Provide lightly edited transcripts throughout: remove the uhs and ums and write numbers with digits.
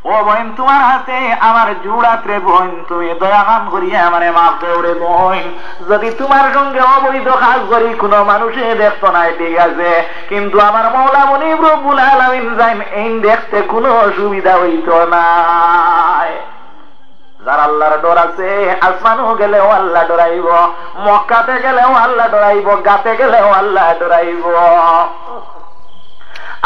ও বোন, তোমার হাতে আমার জুড়াত্রে বোন, তুমি দয়াগান করিয়া আমারে মাফ দেওরে বোন। যদি তোমার সঙ্গে অবৈধ কাজ করি কোনো মানুষে দেখতো নাই, ঠিক আছে, কিন্তু আমার মওলা মুনিব রব্বুল আলামিন জান এই দেখতে কোনো অসুবিধা হইতো না। যার আল্লাহর ডর আছে, আসমানও গেলেও আল্লাহ ডরাইব, মক্কাতে গেলেও আল্লাহ ডরাইব, গাতে গেলেও আল্লাহ ডরাইব।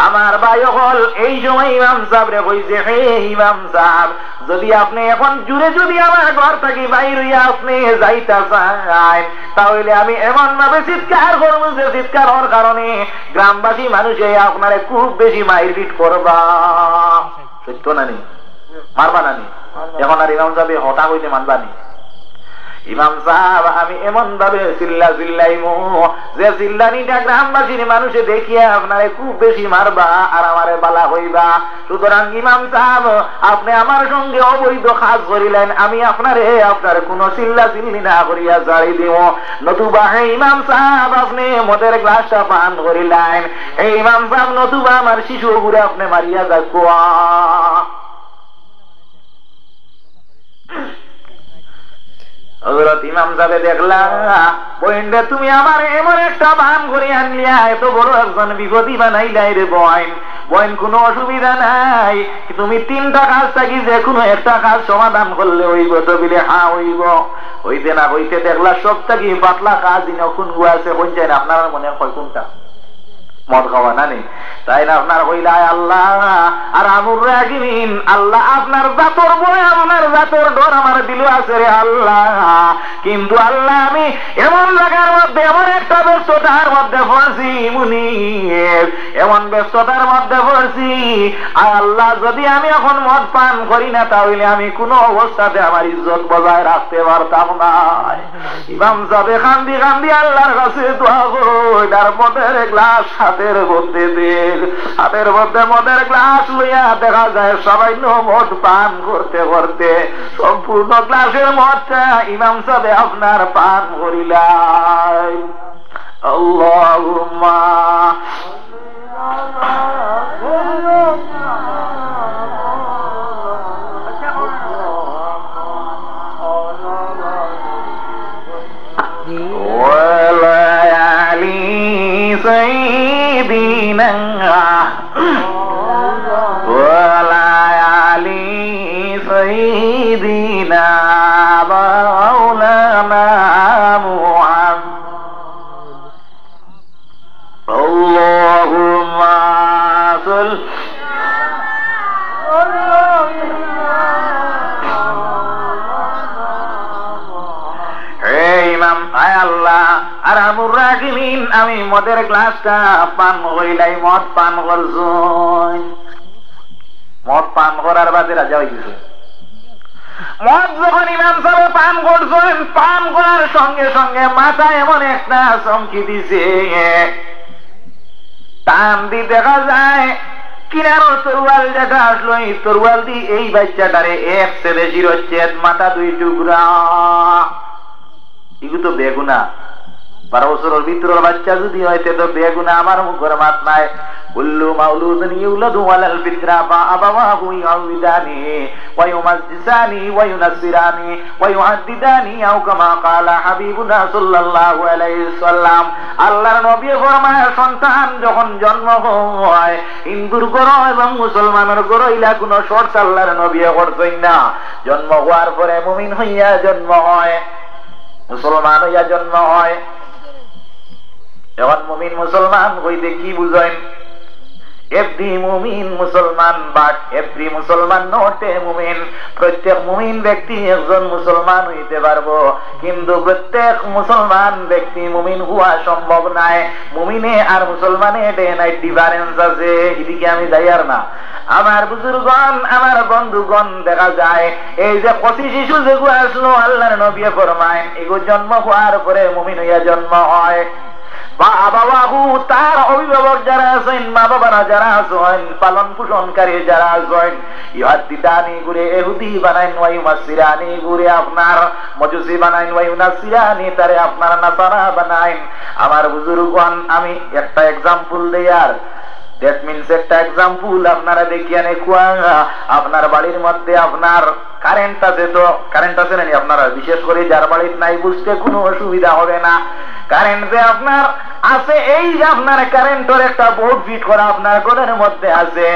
আমার ভাই হল এই সময় ইমাম সাহেব রে কইছে, হে ইমাম সাহেব, যদি আপনি এখন জুড়ে যদি আমার ঘর থাকি বাইর হইয়া আপনি যাইতা চান, তাহলে আমি এমন ভাবে চিৎকার করবো যে চিৎকার হওয়ার কারণে গ্রামবাসী মানুষে আপনারে খুব বেশি মারপিট করবা। সত্য নানি? মারবা নানি? এখন আর ইমাম সাহেব হঠাৎ হইতে মানবানি? ইমাম সাহেব আমি এমন ভাবে চিল্লাইমু যে চিল্লানিটা গ্রামবাসীর মানুষে দেখিয়া আপনারে খুব বেশি মারবা আর আমারে বালা হইবা। সুতরাং ইমাম সাহেব, আপনি আমার সঙ্গে অবৈধ কাজ করিলেন, আমি আপনার কোন চিল্লি না করিয়া ছাড়ি দিব। নতুবা হে ইমাম সাহেব, আপনি মদের গ্লাসটা পান করিলেন, এই ইমাম সাহেব, নতুবা আমার শিশু ঘুরে আপনি মারিয়া যাক। হযরত ইমাম সাহেব দেখলাম, বইনরে তুমি আমার এমন একটা বান করে আনলিয়া, এত বড় একজন বিপদী বানাইলাই রে বইন। বইন, কোনো অসুবিধা নাই, তুমি তিনটা কাজ থাকি যে কোনো একটা কাজ সমাধান করলে হইব। তো বিলে হ্যাঁ হইব। হইতে না হইতে দেখলা সব থাকি পাতলা কাজ কোন গু আছে, কোন যায় না আপনার মনে হয় কোনটা? মদ খাওয়া না নেই, তাই না? আপনার হইলায় আল্লাহ আর আমুর রাগিন আল্লাহ, আপনার জাতর বই, আপনার জাতর ডর আমার দিল আছে রে আল্লাহ। কিন্তু আল্লাহ আমি এমন জায়গার মধ্যে, এমন একটা ব্যস্ততার মধ্যে পড়ছি মুনিব, এমন ব্যস্ততার মধ্যে পড়ছি আল্লাহ, যদি আমি এখন মদ পান করি না তাহলে আমি কোনো অবস্থাতে আমার ইজ্জত বজায় রাখতে পারতাম না। ইমাম সাহেব কান্দি কান্দি আল্লাহর কাছে দোয়া কই, আর মদের গ্লাস হাতের মধ্যে দেখ, হাতের মধ্যে মদের গ্লাস লইয়া দেখা যায় সবাই মদ পান করতে করতে সম্পূর্ণ গ্লাসের মদটা ইমাম সাহেব আপনার পান করিলাই। আল্লাহুম্মা سيدنا وليالي سيدنا مولانا محمد اللهم صل আমি মদের গ্লাসটা পান হইলাই, মদ পান করছুন, মদ পান করার বাদে রাজা হয়ে গেছে। মদ যখন ইমাম সাহেব পান করছেন, পান করার সঙ্গে সঙ্গে মাথা এমন একটা চমকি দিছে, টান দি দেখা যায় কিনারো তরুয়াল যেটা আসলো, এই তরুয়াল দি এই বাচ্চাটারে এক ছেলে শিরোচ্ছেদ, মাথা দুই টুকরা। এগুলো তো বেগুনা, 12 বছরের ভিতরের বাচ্চা যদি হইতে তো বেগুনা, আমার মুখের মাত নাই। কুল্লু মাউলুদিন ইউলাদু আলাল ফিতরা ফাআবাওয়াহু ইউআউইদানি ওয়া ইউমাজ্জিসানি ওয়া ইউনাসসিরানি ওয়া ইউহাদ্দিদানি আও কামা ক্বালা হাবিবুনা সাল্লাল্লাহু আলাইহি ওয়াসাল্লাম। আল্লাহর নবী ফরমায়, সন্তান যখন জন্ম হয়, হিন্দুর গড় এবং মুসলমানের গড় ইলা কোনো শর্ত আল্লাহর নবী করছেন না। জন্ম হওয়ার পরে মুমিন হইয়া জন্ম হয়, মুসলমান হইয়া জন্ম হয়। এখন মুমিন মুসলমান হইতে কি বুঝেন? এভরি মুমিন মুসলমান, বাট এভরি মুসলমান নট এ মুমিন। প্রত্যেক মুমিন ব্যক্তি একজন মুসলমান হইতে পারবো, কিন্তু প্রত্যেক মুসলমান ব্যক্তি মুমিন হওয়া সম্ভব নাই। মুমিনে আর মুসলমানে ডে নাইট ডিফারেন্স আছে, এদিকে আমি যাই আর না। আমার বুজুর্গণ, আমার বন্ধুগণ, দেখা যায় এই যে 25 শিশু যেগুলো আসলো, আল্লাহর নবী ফরমায় এগুলো জন্ম হওয়ার পরে মুমিন হইয়া জন্ম হয়। বাবাহু, তার অভিভাবক যারা আছেন, মা বাবারা যারা আছেন, পালন পোষণকারী যারা আছেন, ইউহাদ্দিদানি গুরে ইহুদি বানাইন, ওয়া ইউমাসসিরানি গুরে আপনার মজুসি বানাইন, ওয়া ইউনাসসিরানি তারে আপনার নাসারা বানাইন। আমার বুজুর্গগণ, আমি একটা এক্সাম্পল দেই আর দ্যাট মিনস একটা এক্সাম্পল আপনারা দেখিয়ে নেকুয়া, আপনার বাড়ির মধ্যে আপনার কারেন্ট আছে, তো কারেন্ট আছে না আপনারা, বিশেষ করে যার বাড়ির নাই বুঝতে কোনো অসুবিধা হবে না। কারেন্ট যে আপনার আছে, এই যে আপনার কারেন্টের একটা বোর্ড ফিট করা আপনার ঘরের মধ্যে আছে,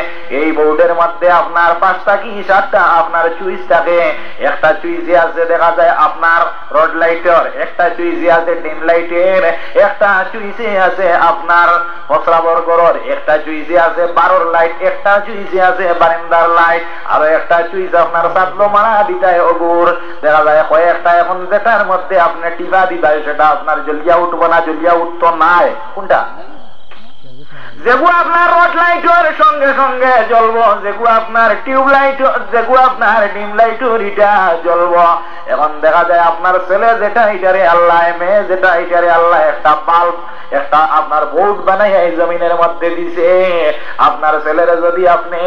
এই বোর্ডের মধ্যে আপনার 5টা কি 7টা আপনার সুইচ থাকে। একটা সুইচে আছে দেখা যায় আপনার রড লাইটের, একটা সুইচে আছে ডিম লাইটের, একটা সুইচে আছে আপনার ফসলাবর ঘরের, একটা সুইচে আছে 12 লাইট, একটা সুইচে আছে বারান্দার লাইট, আরো একটা সুইচ আপনার সাতলো মারা দিতায় অগুর দেখা যায় কয়েকটা। এখন যেটার মধ্যে আপনি টিভা দিবাই সেটা আপনার জ্বলিয়া উঠবো না, জ্বলিয়া উঠতো নাই। কোনটা? যেগুলো আপনার রড লাইটের সঙ্গে সঙ্গে জ্বলবো, যেগুলো আপনার টিউব লাইট, যেগুলো আপনার ডিম লাইটের এটা জ্বলবো। এখন দেখা যায় আপনার ছেলে যেটা এটারে আল্লাহ, মেয়ে যেটা এটারে আল্লাহ একটা বাল্ব, একটা আপনার বোর্ড বানাই এই জমিনের মধ্যে দিছে। আপনার ছেলেরা যদি আপনি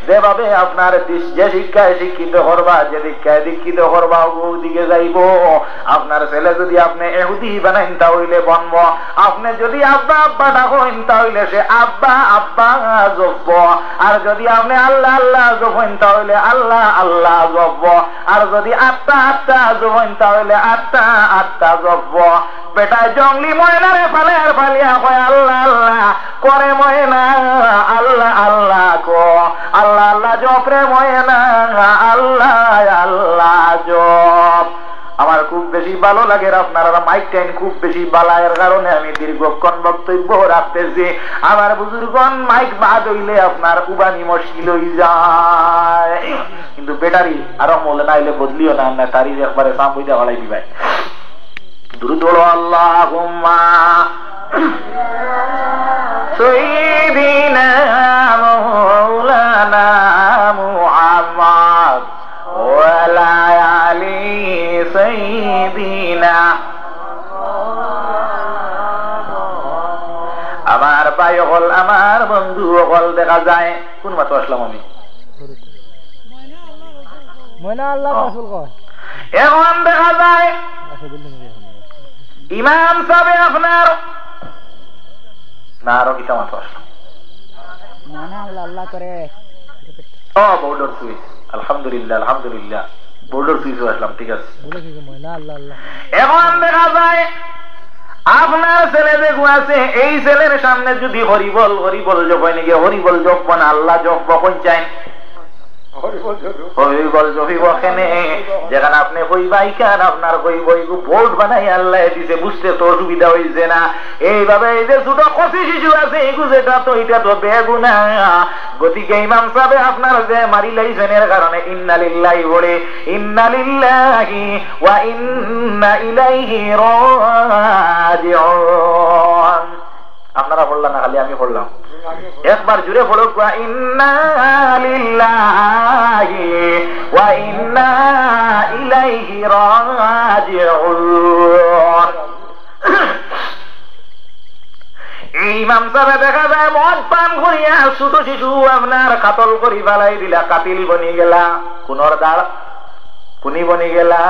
যেভাবে আপনার যে শিক্ষায় শিক্ষিত করবা, যে শিক্ষায় দীক্ষিত করবা ওদিকে যাইব। আপনার ছেলে যদি আপনি এহুদি বানাইন তাহলে বনব, আপনি যদি আব্বা আব্বা ডাকেন তাহলে সে আব্বা আব্বা জপব, আর যদি আপনি আল্লাহ আল্লাহ জপেন তাহলে আল্লাহ আল্লাহ জপব, আর যদি আত্মা আত্মা জপেন তাহলে আত্মা আত্মা জপব। বেটায় জঙ্গলি ময়নারে ফালে আর ফালিয়া কয় আল্লাহ আল্লাহ করে ময়না, আল্লাহ আল্লাহ কো, আল্লাহ আল্লাহ জপরে ময়না, আল্লাহ আল্লাহ জপ। আমার খুব বেশি ভালো লাগে আপনারা মাইক টাইম খুব বেশি বালায়ের কারণে আমি দীর্ঘক্ষণ বক্তব্য রাখতেছি। আমার বুজুর্গন মাইক বাদ হইলে আপনার উবানি মুশকিল হয়ে যায়, কিন্তু ব্যাটারি আরো মলে না হইলে বদলিও না, না তারি একবারে সাম হইতে হলাই দিবাই। দুরূদ বলো আল্লাহুম্মা সাইয়্যিদিনা মাওলানা মুহাম্মদ ওয়া আলা আলি সাইয়্যিদিনা। আমার ভাই হল, আমার বন্ধু হল, দেখা যায় কোন মাত্র আসলাম আমি এখন দেখা যায় ইমাম সাহেব আপনার না আরো কিতা মাত্র আসলাম বোর্ডার সুইচ। আলহামদুলিল্লাহ আলহামদুলিল্লাহ, বোর্ডার সুইচ আসলাম, ঠিক আছে। এখন দেখা যায় আপনার ছেলে যে আছে, এই ছেলের সামনে যদি হরিবল হরিবল জপয় নাকি, হরিবল জপব না আল্লাহ জপব কোন চাই, হরিবল জপিব কেনে যেখানে আপনি হইবাই কেন, আপনার হইব বোর্ড বানাই আল্লাহ দিছে, বুঝতে তো অসুবিধা হয়েছে না। এইভাবে এই যে ছোট কচি শিশু আছে এইগু যেটা তো এটা তো বেগুনা। গতিকে ইমাম সাহেব আপনার যে মারি লাইছেন এর কারণে ইন্না লিল্লাহি বলে, ইন্না লিল্লাহি ওয়া ইন্না ইলাইহি রাজিউন। আপনারা পড়লাম না, খালি আমি পড়লাম, একবার জুড়ে পড়ো ইন্না লিল্লাহি ওয়া ইন্না ইলাইহি রাজিউন। ইমাম সাহেব দেখা যায় মদ পান করিয়া ছোট শিশু আপনার কাতল করি ফেলাই দিলা, কাতিল বনি গেলা, কোনর দাঁড় কুনি বনি গেলা।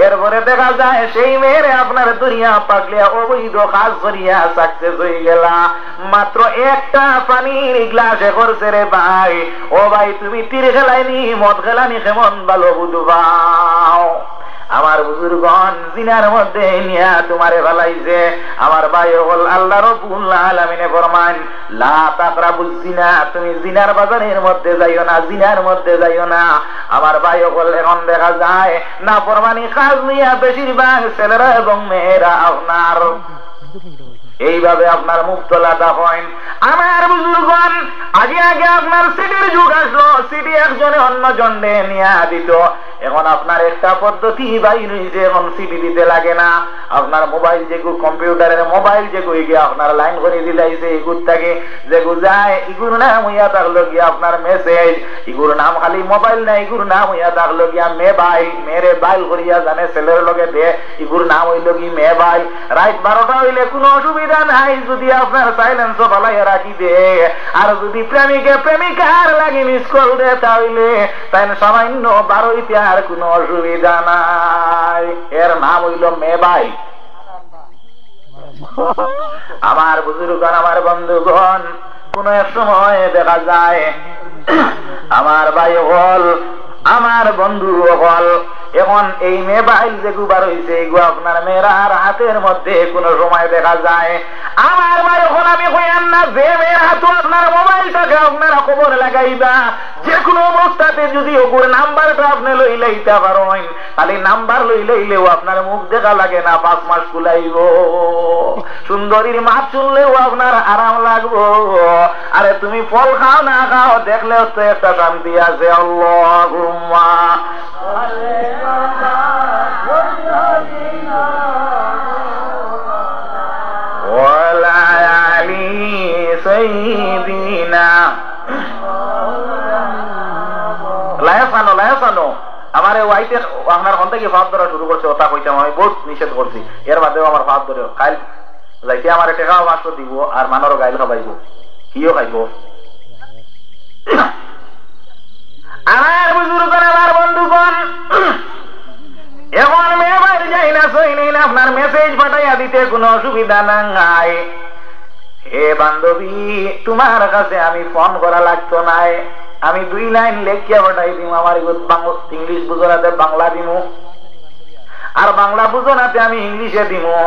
এরপরে দেখা যায় সেই মেয়েরে আপনার দুনিয়া পাকলিয়া অবৈধ কাজ করিয়া সাকসেস হয়ে গেলা। মাত্র একটা পানির গ্লাসে করছে রে ভাই, ও ভাই তুমি তীর খেলাইনি মদ খেলানি কেমন ভালো বুঝবাও। আমার বুজুর্গন জিনার মধ্যে নিয়া তোমারে ভালাইছে। আমার ভাই হল আল্লাহ রাব্বুল আলামিনে ফরমান লা তাকরাবুজ জিনা, তুমি জিনার বাজারের মধ্যে যাইও না, জিনার মধ্যে যাইও না। আমার ভাই হল এখন দেখা যায় না ফরমানি কাজ নিয়া বেশিরভাগ ছেলেরা এবং মেয়েরা আপনার এইভাবে আপনার মুক্তলাটা হয়। আমার বুজুর্গন আগে আগে আপনার সিটির যুগ আসলো, সিটি একজনে অন্য জনে নিয়ে দিত। এখন আপনার একটা পদ্ধতি বাইর হয়েছে, এখন সিটি দিতে লাগে না। আপনার মোবাইল যেগু কম্পিউটারের মোবাইল যেগু গিয়ে আপনার লাইন করে দিলাইছে, এগুর থেকে যেগু যায় এগুর নাম হইয়া থাকলো গিয়া আপনার মেসেজ, এগুর নাম খালি মোবাইল না, এগুর নাম হইয়া থাকলো গিয়া মেবাইল, মেরে বাইল করিয়া জানে ছেলের লগে দে, এগুর নাম হইল কি মেবাইল। রাত 12টা হইলে কোনো অসুবিধা নাই যদি আপনার সাইলেন্স ফালাইয়া রাখি দে, আর যদি প্রেমিকে প্রেমিকার লাগে মিস কল দে তাহলে তাই সামান্য 12তে আর কোনো অসুবিধা নাই। এর নাম হইল মেবাইল। আমার বুজুর্গণ আমার বন্ধুগণ কোন এক সময় দেখা যায় আমার ভাই হল, আমার বন্ধু হল, এখন এই মোবাইল যে গুবার হয়েছে এগুলো আপনার মেয়েরার হাতের মধ্যে কোন সময় দেখা যায়। আমার ভাই হল, আমি কইয়ান না যে মেয়ের হাতে আপনার মোবাইলটাকে আপনারা খবর লাগাইবা, যে কোনো অবস্থাতে যদি ওগুর নাম্বারটা আপনি লই লইতে পারেন, খালি নাম্বার লই লইলেও আপনার মুখ দেখা লাগে না, 5 মাস কুলাইব। সুন্দরীর মাছ শুনলেও আপনার আরাম লাগবো। আরে তুমি ফল খাও না খাও, দেখলেও তো একটা শান্তি আছে। আল্লাহুম্মা ওয়ালা আলি সাইয়্যিদিনা লায়াসানো আমার ওয়াইতে আপনার কোন থেকে ফাঁদ ধরা শুরু করছে, ওটা কইতাম আমি বহুত নিষেধ করছি, এর বাদেও আমার ফাঁদ ধরে কাল যাইতে আমার টেকাও মাত্র দিব আর মানরও গাইল খাবাইব, কিও খাইব। আমার বুজুর্গণ, আমার বন্ধুগণ, এখন মেয়ে বাড়ি যাই না সই নেই না, আপনার মেসেজ পাঠাইয়া দিতে কোনো অসুবিধা নাই। হে বান্ধবী, তোমার কাছে আমি ফোন করা লাগতো নাই, আমি 2 লাইন লেখিয়া পাঠাই দিব। আমার ইংলিশ বুঝোনাতে বাংলা দিমু, আর বাংলা বুঝোনাতে আমি ইংলিশে দিমু।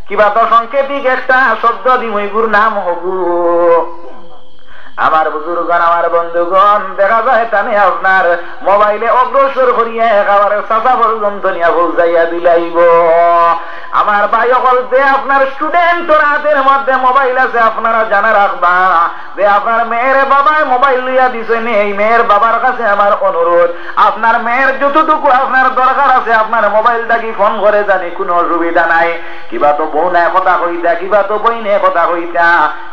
কিবা তো সংকেতিক একটা শব্দ দিমু, এগুর নাম হবু। আমার বুজুর্গণ, আমার বন্ধুগণ, দেখা যায় টানে আপনার মোবাইলে অগ্রসর করিয়া একেবারে চাচা পর্যন্ত নিয়ে পৌঁছাইয়া দিলাইব। আমার ভাই সকল, যে আপনার স্টুডেন্ট হাতের মধ্যে মোবাইল আছে, আপনারা জানা রাখবা যে আপনার মেয়ের বাবায় মোবাইল লইয়া দিছেন, এই মেয়ের বাবার কাছে আমার অনুরোধ, আপনার মেয়ের যতটুকু আপনার দরকার আছে আপনার মোবাইলটা কি ফোন করে জানি, কোনো অসুবিধা নাই। কিবা তো বউ নাই কথা কইতা, কিবা তো বই নিয়ে কথা কইতা,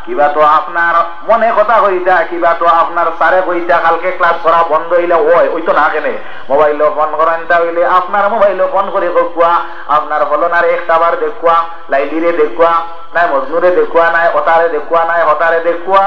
কিবা তো আপনার মনে কথা কইতা, কিবা তো আপনার স্যারে কইতা কালকে ক্লাস করা বন্ধ হইলে ওই তো না কেনে মোবাইলও ফোন করেন, তাহলে আপনার মোবাইলও ফোন করে দেখুয়া, আপনার ফলনারে একটাবার দেখুয়া, লাইলিরে দেখুয়া নাই, মজনুরে দেখুয়া নাই, অতারে দেখুয়া নাই, হতারে দেখুয়া,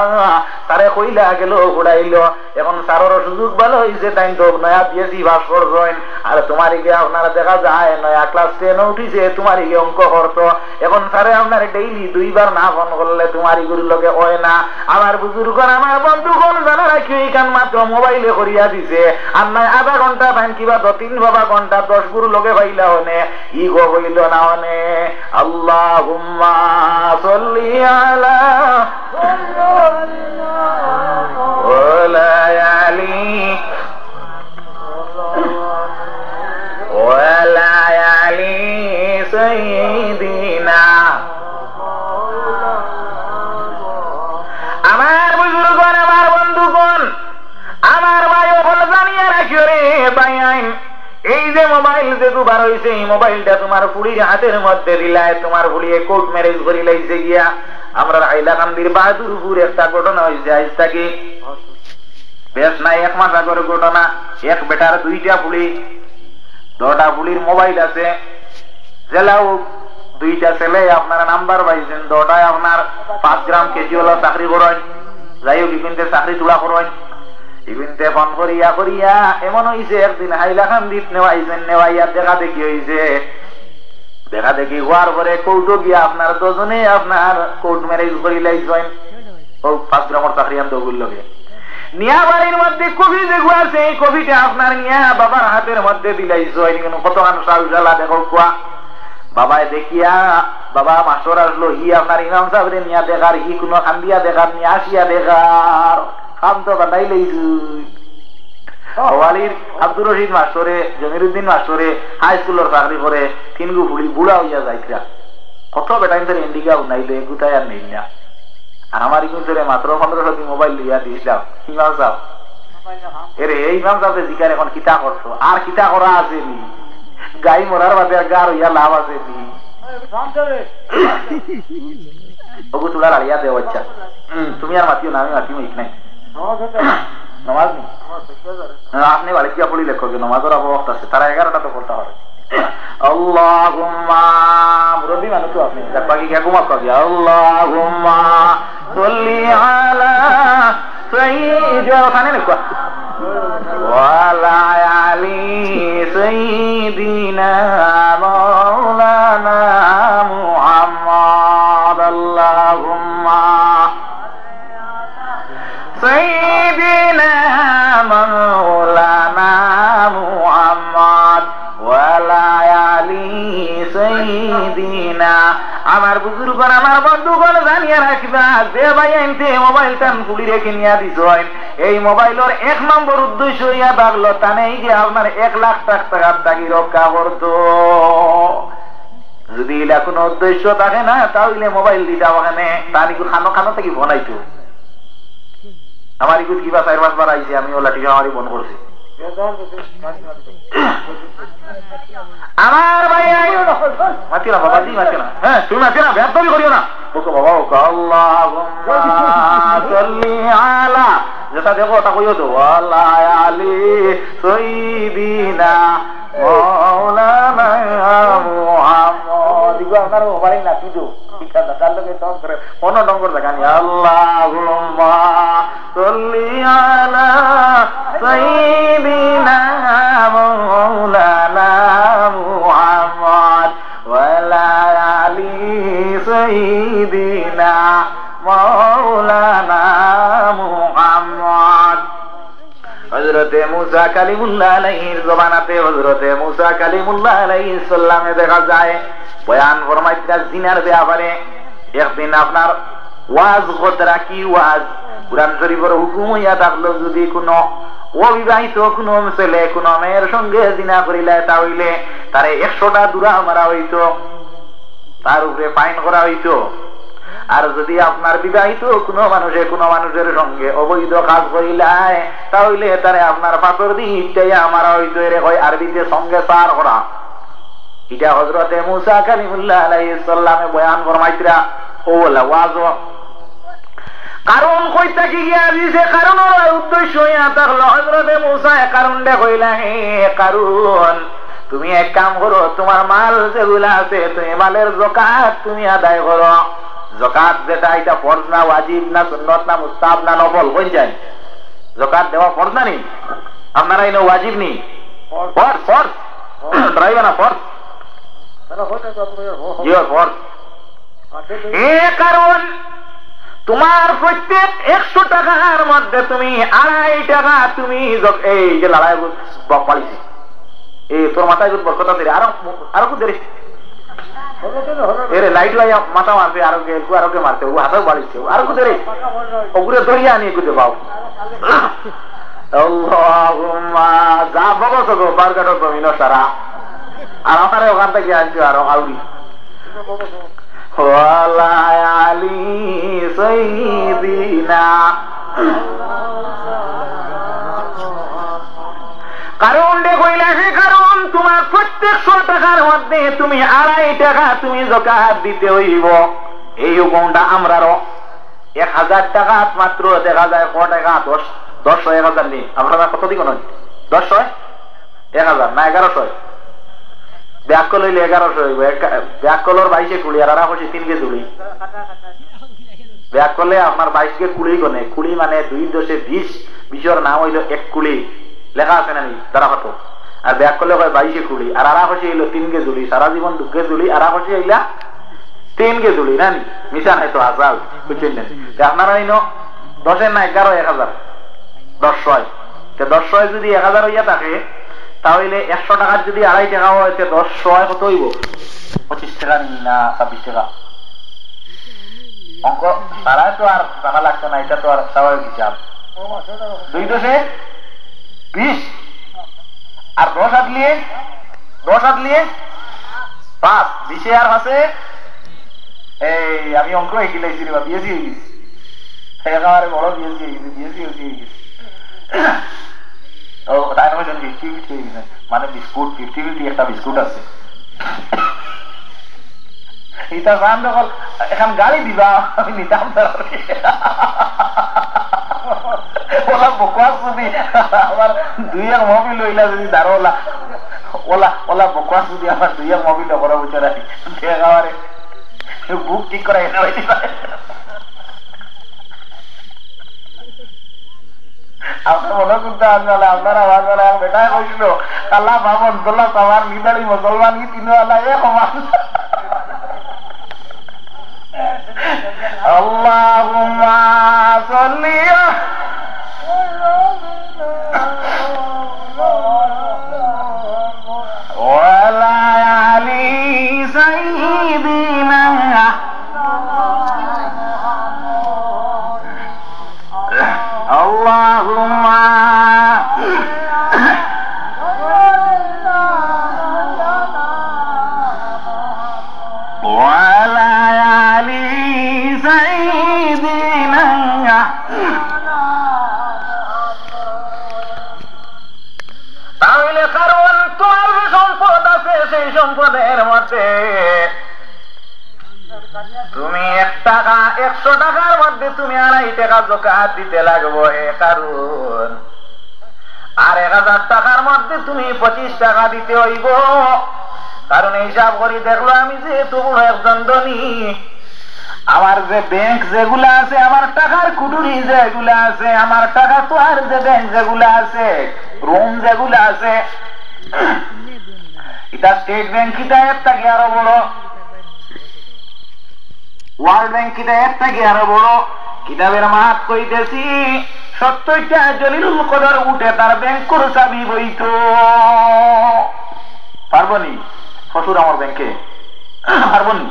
তারে কইলা গেল ঘুরাইল। এখন সারোর সুযোগ ভালো হয়েছে, তাই তো নয়া বিএসি পাস করছেন, আর তোমার গিয়ে আপনারা দেখা যায় নয়া ক্লাস 10 উঠিছে, তোমার গিয়ে অঙ্ক করতো। এখন স্যারে আপনার ডেইলি 2 বার না ফোন করলে তোমার ইগুলির লগে হয় না। আমার বুজুর্গণ, আমার বন্ধুগণ, জানা রাখি এইখান মাত্র মোবাইলে করিয়া দিছে, আর নয় আধা ঘন্টা ফাইন কিবা 2-3 বাবা ঘন্টা 10 গুরু লগে পাইলা হনে, ইগো হইল না হনে। আল্লাহুম্মা সাল্লি আলা ওয়ালা আলি ওয়ালা আলি সাইয়্যিদিনা। আমার বুজুর্গণ, আমার বন্ধুগণ, আমার ভাই সকল, জানিয়ে রাখিও রে ভাই, এই যে মোবাইল যে দুবার হয়েছে, এই মোবাইলটা তোমার ফুড়ির হাতের মধ্যে দিলায়, তোমার ফুড়িয়ে কোর্ট ম্যারেজ করি লাইছে গিয়া। আমরা হাইলাকান্দির বাহাদুরপুর একটা ঘটনা হয়েছে, আজ থাকি বেশ নাই 1 মাস আগের ঘটনা। এক বেটার 2টা ফুলি, 2টা ফুলির মোবাইল আছে, জেলাও 2টা ছেলে আপনারা নাম্বার পাইছেন, 2টায় আপনার 5 গ্রাম কেজি হলো চাকরি করেন, যাই হোক ইভিনতে চাকরি তোলা করেন, ইভিনতে ফোন করিয়া করিয়া এমন হয়েছে একদিন হাইলাকান্দিত নেওয়াইছেন, নেওয়াইয়া দেখা দেখি হয়েছে, দেখা দেখি হওয়ার পরে কোর্টও গিয়া আপনার 2জনে আপনার কোর্ট ম্যারেজ করি লাইছেন, ও 5 গ্রামের চাকরি আনতে লগে নিয়া বাড়ির মধ্যে কফি দেখু আছে, এই কফিটা আপনার নিয়া বাবার হাতের মধ্যে দিলাইছেন, কতখান সাল জ্বালা দেখো কুয়া। বাবায় দেখিয়া, বাবা মাস্টার আসলো, হি আপনার ইমাম সাহেব নিয়া দেখার, হি কোনো খান্দিয়া দেখার, নিয়ে আসিয়া দেখার খাম তো বানাই লইছু। হওয়ালির আব্দুর রশিদ মাস্টরে, জমিরুদ্দিন মাস্টরে হাই স্কুলের চাকরি করে, 3 গু ফুলি বুড়া হইয়া যাইরা, কত বেটাইন ধরে ইন্ডিকা উনাইলে গুতাই আর নেই না। আর আমার কিন্তু মাত্র 1500 দিন মোবাইল লইয়া দিয়েছিলাম ইমাম সাহেব। এরে এই ইমাম সাহেব জিকার এখন কিতা করছো, আর কিতা করা আছে নি, গাই মরার বাদে গার হইয়া লাভ আছে নি, ওগু তুলা লাড়িয়া দেও। আচ্ছা তুমি আর মাতিও না, আমি মাতিও ঠিক নাই। নমাজ নেই, আপনি বাড়ি গিয়া পড়ি লেখো, নমাজের অবস্থা আছে, তারা 11টা তো পড়তে হবে। আল্লাহুম্মা মুরব্বী মানুষ তো আপনি বাকি কে ঘুমাত কবি। আল্লাহুম্মা সাল্লি আলা সাইয়্যিদিনা ওখানে লেখো, ওয়ালা আলি সাইয়্যিদিনা মাওলানা মুহাম্মদ। আল্লাহুম্মা আলি সাইয়্যিদিনা। আমার বুজুর্গণ, আমার বন্ধুগণ, জানিয়ে রাখবা, যে ভাই আনতে মোবাইল টান খুলি রেখে নিয়ে দিছেন, এই মোবাইলের 1 নম্বর উদ্দেশ্য ইয়া থাকলো তানেই যে আপনার 1 লাখ টাকার দাগি রক্ষা করতো। যদি এটা কোনো উদ্দেশ্য থাকে না, তাহলে মোবাইল দিটা ওখানে তানি খানো খানো থেকে বনাইতো। আমার ইগুত কিবা 4-5 বার আইছে, আমি ওলা টিকা আমারই বন করছি। আমার ভাই মাতি না বাবাজি, মাতি না। হ্যাঁ তুমি মাতি না, ব্যর্থই করিও না। ওকে বাবা, ওকে আল্লাহুম্মা সাল্লি আলা, যেটা দেখো ওটা কইও তো, আলা আলি সাইয়্যিদিনা মাওলানা মুহাম্মদ। দিগো আপনার মোবাইল না কিদো ঠিক আছে, তার লগে তখন করে কোন নম্বর দেখানি, আল্লাহুম্মা সাল্লি আলা সাইয়্যিদিনা মাওলানা মুহাম্মদ ওয়া আলা আলি সাইয়্যিদিনা মাওলানা মুহাম্মদ। হযরতে মুসা কালিমুল্লাহ আলাইহির জমানাতে হযরতে মুসা কালিমুল্লাহ আলাইহিস সালামে দেখা যায় বয়ান ফরমাইতে জিনার ব্যাপারে। একদিন আপনার ওয়াজ কতরা কি ওয়াজ, কুরআন শরীফের হুকুম হইয়া থাকলো, যদি কোনো অবিবাহিত কোনো ছেলে কোনো মেয়ের সঙ্গে জিনা করিলে তাহলে তারে 100টা দুরা মারা হইতো, তার উপরে ফাইন করা হইতো। আর যদি আপনার বিবাহিত কোনো মানুষের সঙ্গে অবৈধ কাজ করিলায় তাহলে তারে আপনার পাথর দিয়ে ইটাইয়া মারা হইতো। এর হয় আরবিতে সঙ্গে পার করা। এটা হযরতে মুসা কালিমুল্লাহ আলাইহিস সালামে বয়ান ফরমাইতরা ও ওয়াজ। কারণ কইতা কি গিয়া দিছে, কারণের উদ্দেশ্য ইয়া থাকলো হযরতে মুসা কারণটা কইলা, হে কারণ তুমি এক কাম করো, তোমার মাল যেগুলা আছে তুমি মালের যাকাত তুমি আদায় করো। যাকাত যেটা এটা ফরজ না, ওয়াজিব না, সুন্নাত না, মুস্তাহাব না, নফল কোন যায়? যাকাত দেওয়া ফরজ না নি? আপনারা এনে ওয়াজিব নি? ফরজ ফরজ ড্রাইভ না ফরজ জিও ফরজ। এ কারণ তোমার প্রত্যেক 100 টাকার মধ্যে তুমি 2.5 টাকা তুমি এই যে লড়াই পালিছি, এই তোর মাথায় বরকত আছে, আরো খুব দেরি এরে লাইট লাই মাথা মারবে, আরোগ্য মারতে ও হাতেও বাড়িছে, আরো খুব দেরি ওগুলো ধরিয়ে আনিয়ে খুঁজে পাও। যা বগস গো বারগাটো কমিনো সারা, আর আমার ওখান থেকে আনছো আরো আউরি ওয়ালা আলি সাইয়্যিদিনা। কারণ কইলা সে কারণ তোমার প্রত্যেক 100 টাকার মধ্যে তুমি 2.5 টাকা তুমি যাকাত দিতে হইব। এই হুকুমটা আমরারও 1000 টাকা মাত্র দেখা যায় ক টাকা 10 1000 নেই। আপনারা কত দিক নয় 10 1000 না 1100 ব্যাকল হইলে 1100 হইব। ব্যাকলর 22 কুড়ি আর আরা হচ্ছে 3 কে জুড়ি ব্যাক করলে আপনার 22 কে কুড়ি গনে। কুড়ি মানে 2 দশে 20, 20 নাম হইল 1 কুড়ি লেখা আছে না নি তারা কত। আর ব্যাক করলে হয় 22 কুড়ি আর আরা হচ্ছে হইল 3 কে জুড়ি। সারা জীবন 2 কে জুড়ি আর হচ্ছে হইলা 3 কে জুড়ি না নি, মিশা নাই তো আসাল বুঝছেন না। আপনারা হইল 10 না 11 1000 10 তো 10 যদি 1000 হইয়া থাকে তাহলে 100 টাকার যদি 2.5 টাকা হয় 10 কত হইব? 25 টাকা না 26 টাকা। অঙ্ক সারা তো আর জানা লাগতো না, এটা তো আর স্বাভাবিক হিসাব। 2 দশে 20 আর 10 আটলিয়ে 5 20 আর আছে। এই আমি অঙ্ক শিখিলাইছি রে, বিএসসি হয়ে গেছি একেবারে বড় বিএসসি হয়ে গেছি। ও তাই নয় 50-50 হয়ে গেছে, মানে বিস্কুট 50-50 একটা বিস্কুট আছে। এটা জান যখন এখন গাড়ি দিবা আমি নিতাম ওলা বকওয়াস যদি আমার 2 মোবিল হইলা যদি দাঁড়োলা ওলা বকওয়াস যদি আমার 2 মোবিল করা বুঝে রাখি একেবারে বুক ঠিক করে এনে হইতে পারে। আপনার মনে করতে আসলে আপনারা বাজারে বেটা কইছিল কাল্লা বাবন দোল্লা সবার নিদারি মুসলমান কি 3 ওয়ালা এক সমান। আল্লাহুম্মা সাল্লি ওয়ালা আলি ওয়ালায়ালি সাইদিনা তাহলে কারণ তোমার যে সম্পদ আছে সেই সম্পদের মধ্যে তুমি 1 টাকা 100 টাকার মধ্যে তুমি 2.5 টাকা যাকাত দিতে লাগবে কারণ আর 1000 টাকার মধ্যে তুমি 25 টাকা দিতে হইব কারণ হিসাব করি দেখলো আমি যে তুমি একজন ধনী আমার যে ব্যাংক যেগুলা আছে আমার টাকার কুটুরি যেগুলা আছে আমার টাকা তো আর যে ব্যাংক যেগুলা আছে রুম যেগুলা আছে এটা স্টেট ব্যাংক কিটা এর থেকে আরো বড় ওয়ার্ল্ড ব্যাংক কিটা এর থেকে আরো বড় কিতাবের মাহাত কইতেছি 70টা জলিলুল কদর উঠে তার ব্যাংক করে চাবি বইত পারবনি শ্বশুর আমার ব্যাংকে পারবনি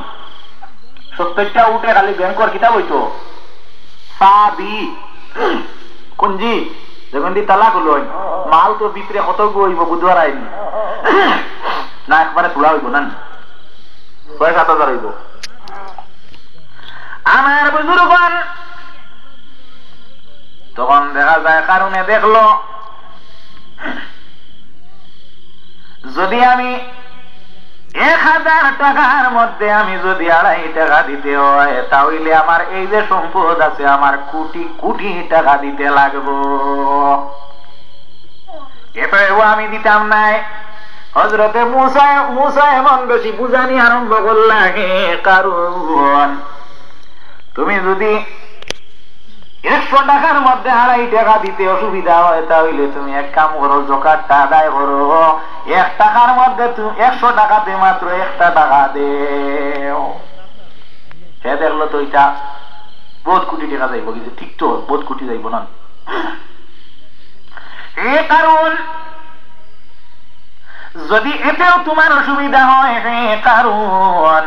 70টা উঠে খালি ব্যাংকর কিতাব হইতো চাবি কুঞ্জি যখন দি তালাক হলো মাল তো ভিতরে কত হইব বুধবার আইনি না একবারে তোলা হইব না 6-7 হাজার হইব আমার বুজুর্গণ তখন দেখা যায় কারণে দেখলো যদি আমি 1000 টাকার মধ্যে আমি যদি 2.5 টাকা দিতে হয় তাহলে আমার এই যে সম্পদ আছে আমার কোটি কোটি টাকা দিতে লাগবো এটাও আমি দিতাম নাই হযরতে মুসা এমন বেশি বুঝানি আরম্ভ করলা কারণ তুমি যদি 100 টাকার মধ্যে 2.5 টাকা দিতে অসুবিধা হয় তাহলে তুমি এক কাম করো যাকাতটা আদায় করো 1 টাকার মধ্যে তুমি 100 টাকাতে মাত্র 1 টাকা দেও সে দেখলো তো এটা বহুত কোটি টাকা যাইব কিন্তু ঠিক তো বহুত কোটি যাইব না এই কারণ যদি এতেও তোমার অসুবিধা হয় কারণ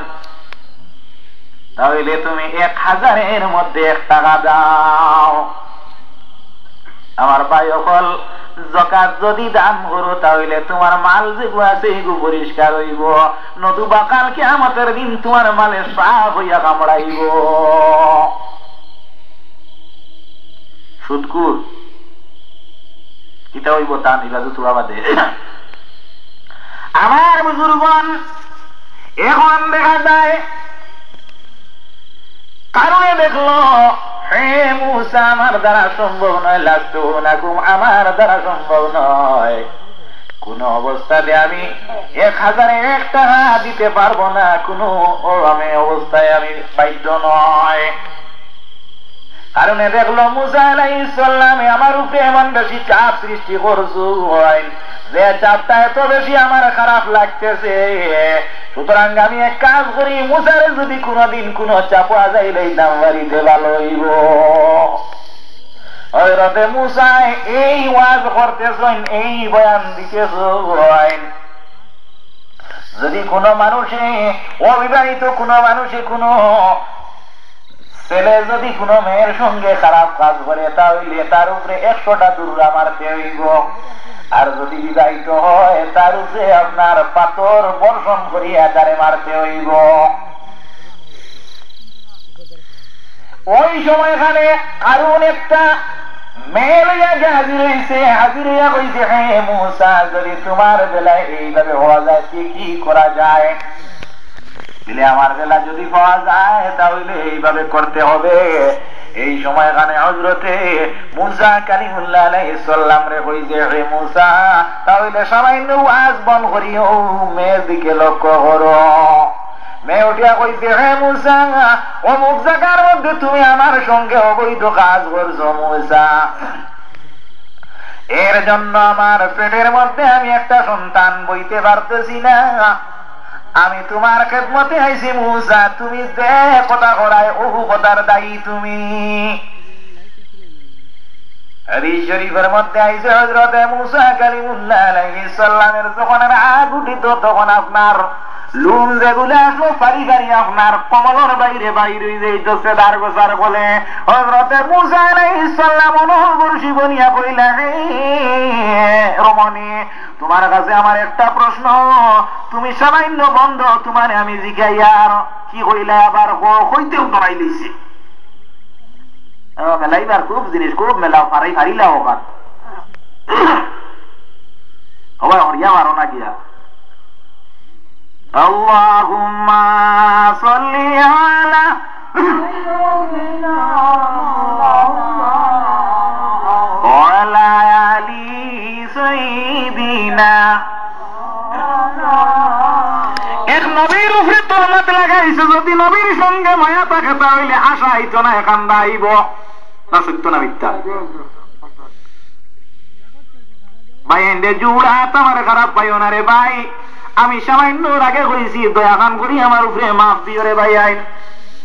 তাহলে তুমি 1000-এর মধ্যে 1 টাকা দাও আমার ভাই অকল যাকাত যদি দান করো তাহলে তোমার মাল যেগুলো আছে এগুলো পরিষ্কার হইব নতুবা কাল কিয়ামতের দিন তোমার মালে সাফ হইয়া কামড়াইব সুদকুর কিতা হইব তা নিরাজু তোরা বাদে আমার বুজুর্গণ এখন দেখা যায় কারণে দেখলো হে মুসা আমার দ্বারা সম্ভব নয় লাস্তু নাকুম আমার দ্বারা সম্ভব নয় কোন অবস্থাতে আমি 1001 টাকা দিতে পারবো না কোন আমি অবস্থায় আমি বাধ্য নয় কারণে দেখলো মুসা আলাইহিস সালাম আমার উপরে এমন বেশি চাপ সৃষ্টি করছো যে চাপটা এত বেশি আমার খারাপ লাগতেছে সুতরাং আমি এক কাজ করি মুসারে যদি কোনদিন কোন চাপা যাইলে দাম বাড়িতে ভালো হইব হযরতে মুসা এই ওয়াজ করতেছেন এই বয়ান দিতেছেন যদি কোন মানুষে অবিবাহিত কোন মানুষে কোন ছেলে যদি কোন মেয়ের সঙ্গে খারাপ কাজ করে তাহলে তার উপরে 100টা দুর্রা মারতে হইব আর যদি বিবাহিত হয় তার উপরে আপনার পাথর বর্ষণ করিয়া তারে মারতে হইব ওই সময়খানে আরো একটা মেয়ে লইয়া হাজির হইছে হাজির হইয়া কইছে হে মুসা যদি তোমার বেলায় এইভাবে হওয়া যায় কি করা যায় বলে আমার বেলা যদি পাওয়া যায় তাহলে এইভাবে করতে হবে এই সময়খানে হযরতে মুসা কালিমুল্লাহ আলাইহিস সালাম রে কইছে হে মুসা তাহলে সামান্য ওয়াজ বন করিও মেয়ের দিকে লক্ষ্য করো মেয়ে উঠিয়া কইছে হে মুসা অমুক জায়গার মধ্যে তুমি আমার সঙ্গে অবৈধ কাজ করছো মুসা এর জন্য আমার পেটের মধ্যে আমি একটা সন্তান বইতে পারতেছি না আমি তোমার খেদমতে আইছি মুসা তুমি যে কথা করায় ওহু কথার দায়ী তুমি হাদিস শরীফের মধ্যে আইছে হযরতে মুসা কালিমুল্লাহ আলাইহিস সালামের যখন রাগ উঠিত তখন আপনার লুম যেগুলো আসলো ফারি ফারি আপনার কমলের বাইরে বাইরে যাইতেছে দার গোসার বলে হযরতে মুসা আলাইহিস সালাম অনুবর্ষী বনিয়া কইলা হে রমণী তোমার কাছে আমার একটা প্রশ্ন তুমি সামান্য বন্ধ তোমারে আমি জিজ্ঞাসা কি কইলে আবার হইতেও ডরাই লইছে মেলাইবার খুব জিনিস খুব মেলা ফারিলা ওখান সবাই হরিয়া মারো না গিয়া আল্লাহুম্মা সাল্লি আলা ওয়ালা আলি সাইয়্যিদিনা এক নবীর উপরে তহমত লাগাইছে যদি নবীর সঙ্গে মায়া থাকে তাহলে আশা হইতো না কান্দা আইব না সত্য না মিথ্যা ভাই এন্ডে জুড়া তোমার খারাপ পাইও না রে ভাই আমি সামান্য আগে হয়েছি দয়া খান করি আমার উপরে মাফ দিও রে ভাই আইন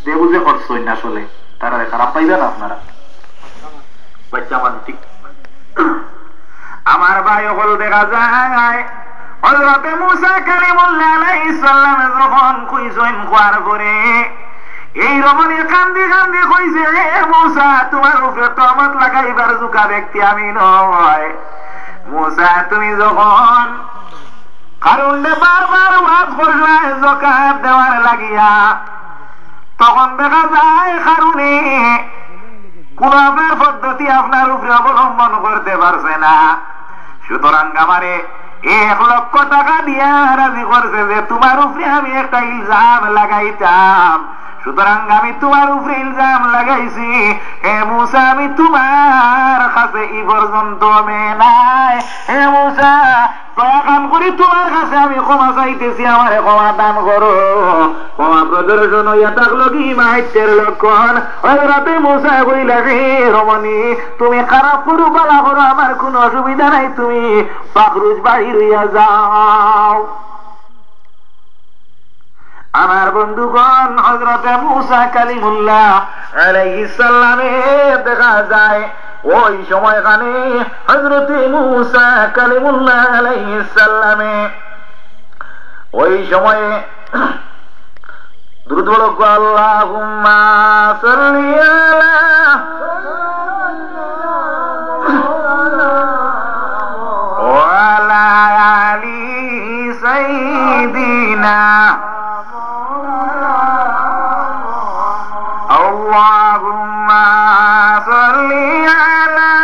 দে বুঝে করছই না আসলে তারা খারাপ পাইবেন আপনারা বাচ্চা মানুষ ঠিক আমার ভাই হল দেখা যায় হযরতে মুসা কালিমুল্লাহ আলাইহিস সালাম যখন কইছেন কোয়ার করে এই রমণী কান্দি কান্দি কইছে হে মুসা তোমার উপরে তহমত লাগাইবার যোগ্য ব্যক্তি আমি নয় মুসা তুমি যখন কারণে বারবার ওয়াজ করলে যাকাত দেওয়ার লাগিয়া তখন দেখা যায় কারণে কোন আপনার পদ্ধতি আপনার উপরে অবলম্বন করতে পারছে না সুতরাং আমারে 1,00,000 টাকা দিয়া রাজি করছে যে তোমার উপরে আমি একটা ইলজাম লাগাইতাম সুতরাং আমি তোমার উপরে ইলজাম লাগাইছি হে মুসা আমি তোমার কাছে এই পর্যন্ত মেলাই হে মুসা দয়া কাম করি তোমার কাছে আমি ক্ষমা চাইতেছি আমারে ক্ষমা দান করো ক্ষমা প্রদর্শন হইয়া থাকলো কি মাইতের লক্ষণ হযরতে মুসা কইলা হে রমণী তুমি খারাপ করো বালা করো আমার কোনো অসুবিধা নাই তুমি পাখরুজ বাহির হইয়া যাও আমার বন্ধুগণ হযরতে মুসা কালিমুল্লাহ আলাইহিস সালামে দেখা যায় ওই সময়খানে হযরতে মুসা কালিমুল্লাহ আলাইহিস সালামে ওই সময়ে দুরূদ বলো আল্লাহুম্মা সাল্লি আলা আলি সাইয়্যিদিনা اللهم صل على